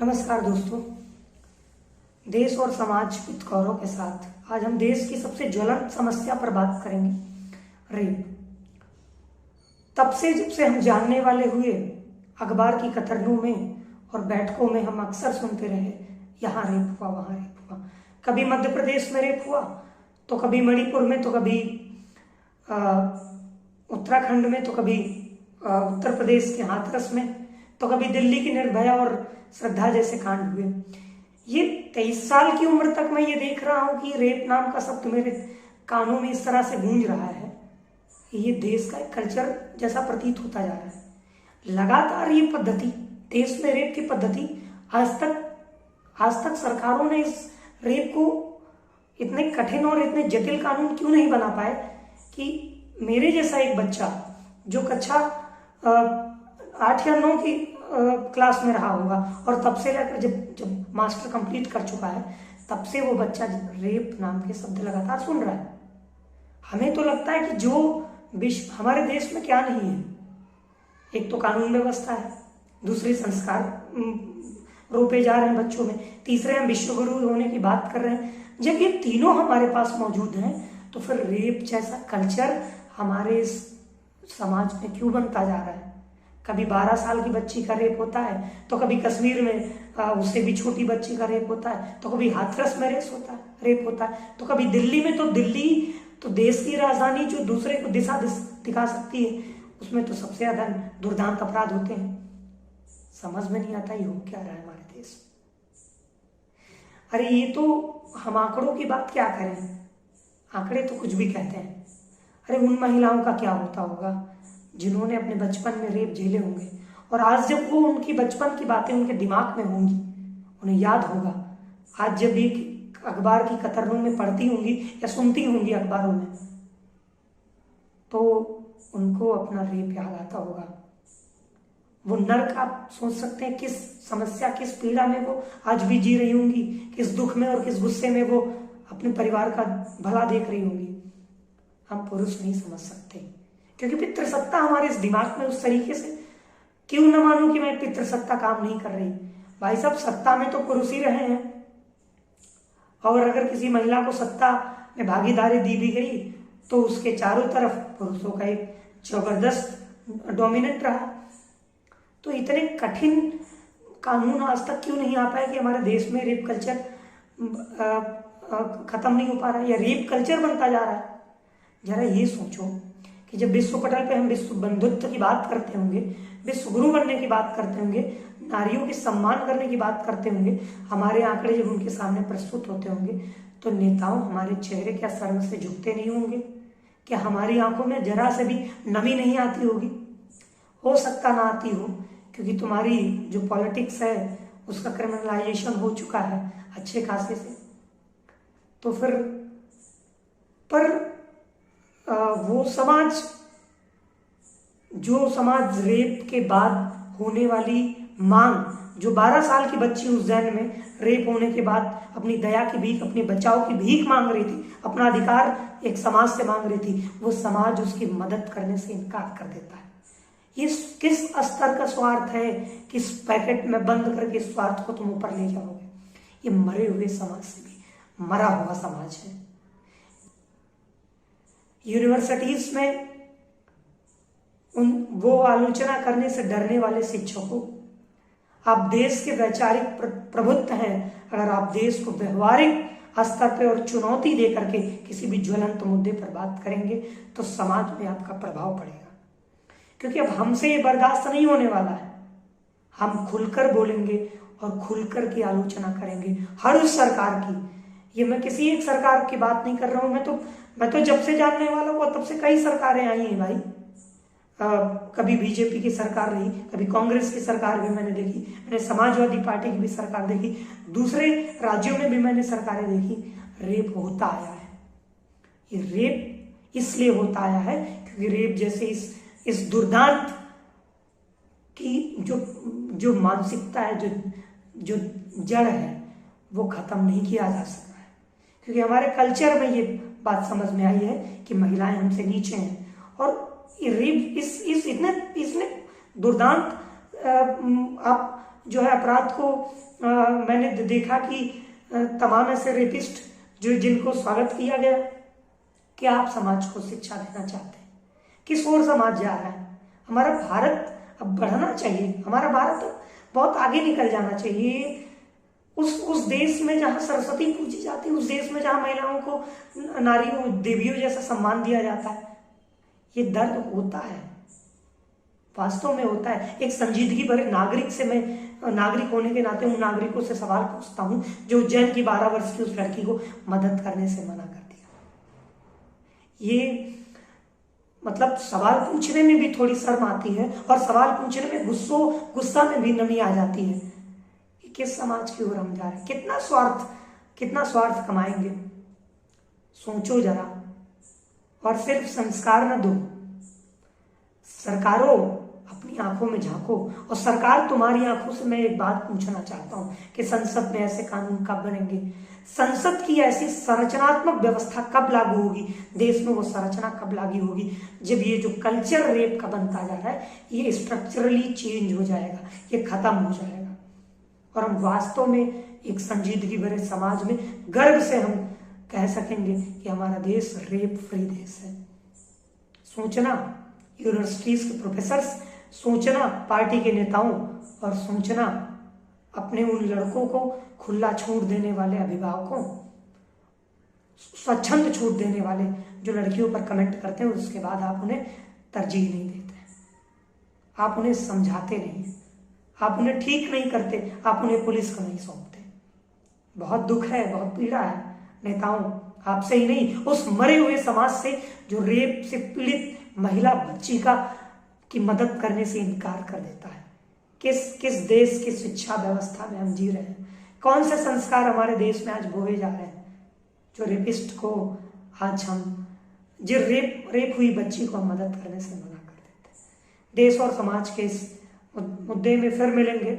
नमस्कार दोस्तों। देश और समाज हित खबरों के साथ आज हम देश की सबसे ज्वलंत समस्या पर बात करेंगे, रेप। तब से जब से हम जानने वाले हुए, अखबार की कतरनों में और बैठकों में हम अक्सर सुनते रहे, यहाँ रेप हुआ, वहाँ रेप हुआ। कभी मध्य प्रदेश में रेप हुआ, तो कभी मणिपुर में, तो कभी उत्तराखंड में, तो कभी उत्तर प्रदेश के हाथरस में, तो कभी दिल्ली की निर्भया और श्रद्धा जैसे कांड हुए। ये 23 साल की उम्र तक मैं ये देख रहा हूं कि रेप नाम का शब्द मेरे कानों में इस तरह से गूंज रहा है। ये देश का एक कल्चर जैसा प्रतीत होता जा रहा है। लगातार ये पद्धति, देश में रेप की पद्धति, आज तक सरकारों ने इस रेप को इतने कठिन और इतने जटिल कानून क्यों नहीं बना पाए कि मेरे जैसा एक बच्चा जो कक्षा 8 या 9 की क्लास में रहा होगा और तब से लेकर जब मास्टर कंप्लीट कर चुका है, तब से वो बच्चा रेप नाम के शब्द लगातार सुन रहा है। हमें तो लगता है कि जो विश्व हमारे देश में क्या नहीं है, एक तो कानून व्यवस्था है, दूसरे संस्कार रोपे जा रहे हैं बच्चों में, तीसरे हम विश्व गुरु होने की बात कर रहे हैं। जब ये तीनों हमारे पास मौजूद हैं, तो फिर रेप जैसा कल्चर हमारे इस समाज में क्यों बनता जा रहा है? कभी 12 साल की बच्ची का रेप होता है, तो कभी कश्मीर में उससे भी छोटी बच्ची का रेप होता है, तो कभी हाथरस में रेप होता है, तो कभी दिल्ली में। तो दिल्ली तो देश की राजधानी जो दूसरे को दिशा दिखा सकती है, उसमें तो सबसे ज्यादा दुर्दांत अपराध होते हैं। समझ में नहीं आता ये हो क्या रहा है हमारे देश। अरे ये तो हम आंकड़ों की बात क्या करें, आंकड़े तो कुछ भी कहते हैं। अरे उन महिलाओं का क्या होता होगा जिन्होंने अपने बचपन में रेप झेले होंगे, और आज जब वो उनकी बचपन की बातें उनके दिमाग में होंगी, उन्हें याद होगा। आज जब भी अखबार की कतरनों में पढ़ती होंगी या सुनती होंगी अखबारों में, तो उनको अपना रेप याद आता होगा। वो नर्क आप सोच सकते हैं, किस समस्या, किस पीड़ा में वो आज भी जी रही होंगी, किस दुख में और किस गुस्से में वो अपने परिवार का भला देख रही होंगी। हम पुरुष नहीं समझ सकते, क्योंकि पितृसत्ता हमारे इस दिमाग में उस तरीके से, क्यों न मानूं कि मैं पितृसत्ता काम नहीं कर रही। भाई साहब, सत्ता में तो पुरुष ही रहे हैं, और अगर किसी महिला को सत्ता में भागीदारी दी भी गई, तो उसके चारों तरफ पुरुषों का एक जबरदस्त डोमिनेंट रहा। तो इतने कठिन कानून आज तक क्यों नहीं आ पाए कि हमारे देश में रेप कल्चर खत्म नहीं हो पा रहा है, या रेप कल्चर बनता जा रहा है। जरा ये सोचो कि जब विश्व पटल पे हम विश्व बंधुत्व की बात करते होंगे, विश्व गुरु बनने की बात करते होंगे, नारियों की सम्मान करने की बात करते होंगे, हमारे आंकड़े जब उनके सामने प्रस्तुत होते होंगे, तो नेताओं हमारे चेहरे क्या शर्म से झुकते नहीं होंगे? क्या हमारी आंखों में जरा से भी नमी नहीं आती होगी? हो सकता ना आती हो, क्योंकि तुम्हारी जो पॉलिटिक्स है उसका क्रिमिनलाइजेशन हो चुका है अच्छे खासे से। तो फिर पर वो समाज, जो समाज रेप के बाद होने वाली मांग, जो 12 साल की बच्ची उज्जैन में रेप होने के बाद अपनी दया की भीख, अपने बचाव की भीख मांग रही थी, अपना अधिकार एक समाज से मांग रही थी, वो समाज उसकी मदद करने से इनकार कर देता है। ये किस स्तर का स्वार्थ है? किस पैकेट में बंद करके स्वार्थ को तुम ऊपर ले जाओगे? ये मरे हुए समाज से भी मरा हुआ समाज है। यूनिवर्सिटीज में वो आलोचना करने से डरने वाले शिक्षकों, आप देश के वैचारिक प्रभुत्व हैं। अगर आप देश को व्यवहारिक स्तर पर और चुनौती दे करके किसी भी ज्वलंत मुद्दे पर बात करेंगे, तो समाज में आपका प्रभाव पड़ेगा। क्योंकि अब हमसे ये बर्दाश्त नहीं होने वाला है। हम खुलकर बोलेंगे और खुलकर की आलोचना करेंगे हर उस सरकार की। ये मैं किसी एक सरकार की बात नहीं कर रहा हूं, मैं तो जब से जानने वाला हूं तब से कई सरकारें आई हैं भाई। कभी बीजेपी की सरकार रही, कभी कांग्रेस की सरकार भी मैंने देखी, मैंने समाजवादी पार्टी की भी सरकार देखी, दूसरे राज्यों में भी मैंने सरकारें देखी। रेप होता आया है। ये रेप इसलिए होता आया है क्योंकि रेप जैसे इस दुर्दांत की जो मानसिकता है, जो जड़ है, वो खत्म नहीं किया जा सकता है। क्योंकि हमारे कल्चर में ये बात समझ में आई है कि महिलाएं हमसे नीचे हैं, और रेप इसने दुर्दांत आप जो है अपराध को मैंने देखा कि तमाम ऐसे रेपिस्ट जो जिनको स्वागत किया गया। क्या आप समाज को शिक्षा देना चाहते हैं? किस ओर समाज जा रहा है? हमारा भारत अब बढ़ना चाहिए, हमारा भारत अब बहुत आगे निकल जाना चाहिए। उस देश में जहाँ सरस्वती पूजी जाती है, उस देश में जहाँ महिलाओं को नारियों देवियों जैसा सम्मान दिया जाता है, ये दर्द होता है, वास्तव में होता है। एक संजीदगी भरे नागरिक से, मैं नागरिक होने के नाते उन नागरिकों से सवाल पूछता हूं जो उज्जैन की 12 वर्ष की उस लड़की को मदद करने से मना कर दिया। ये मतलब सवाल पूछने में भी थोड़ी शर्म आती है, और सवाल पूछने में गुस्सा में भी नमी आ जाती है। किस समाज की ओर हम जा रहे हैं? कितना स्वार्थ कमाएंगे? सोचो जरा। और सिर्फ संस्कार न दो, सरकारों अपनी आंखों में झांको। और सरकार तुम्हारी आंखों से मैं एक बात पूछना चाहता हूं कि संसद में ऐसे कानून कब बनेंगे? संसद की ऐसी संरचनात्मक व्यवस्था कब लागू होगी? देश में वो संरचना कब लागू होगी जब ये जो कल्चर रेप का बनता जा रहा है ये स्ट्रक्चरली चेंज हो जाएगा, ये खत्म हो जाएगा, और हम वास्तव में एक संजीदगी भरे समाज में गर्व से हम कह सकेंगे कि हमारा देश रेप फ्री देश है। सोचना यूनिवर्सिटीज के प्रोफेसर्स, सोचना पार्टी के नेताओं, और सोचना अपने उन लड़कों को खुला छूट देने वाले अभिभावकों, स्वच्छंद छूट देने वाले जो लड़कियों पर कमेंट करते हैं, उसके बाद आप उन्हें तरजीह नहीं देते, आप उन्हें समझाते नहीं, आप उन्हें ठीक नहीं करते, आप उन्हें पुलिस को नहीं सौंपते। बहुत दुख है, बहुत पीड़ा है नेताओं, आपसे ही नहीं, उस मरे हुए समाज से जो रेप से पीड़ित महिला बच्ची की मदद करने से इनकार कर देता है। किस देश की शिक्षा व्यवस्था में हम जी रहे हैं? कौन से संस्कार हमारे देश में आज बोए जा रहे हैं जो रेपिस्ट को आज हम जो रेप हुई बच्ची को हम मदद करने से मना कर देते हैं? देश और समाज के इस मुद्दे में फिर मिलेंगे।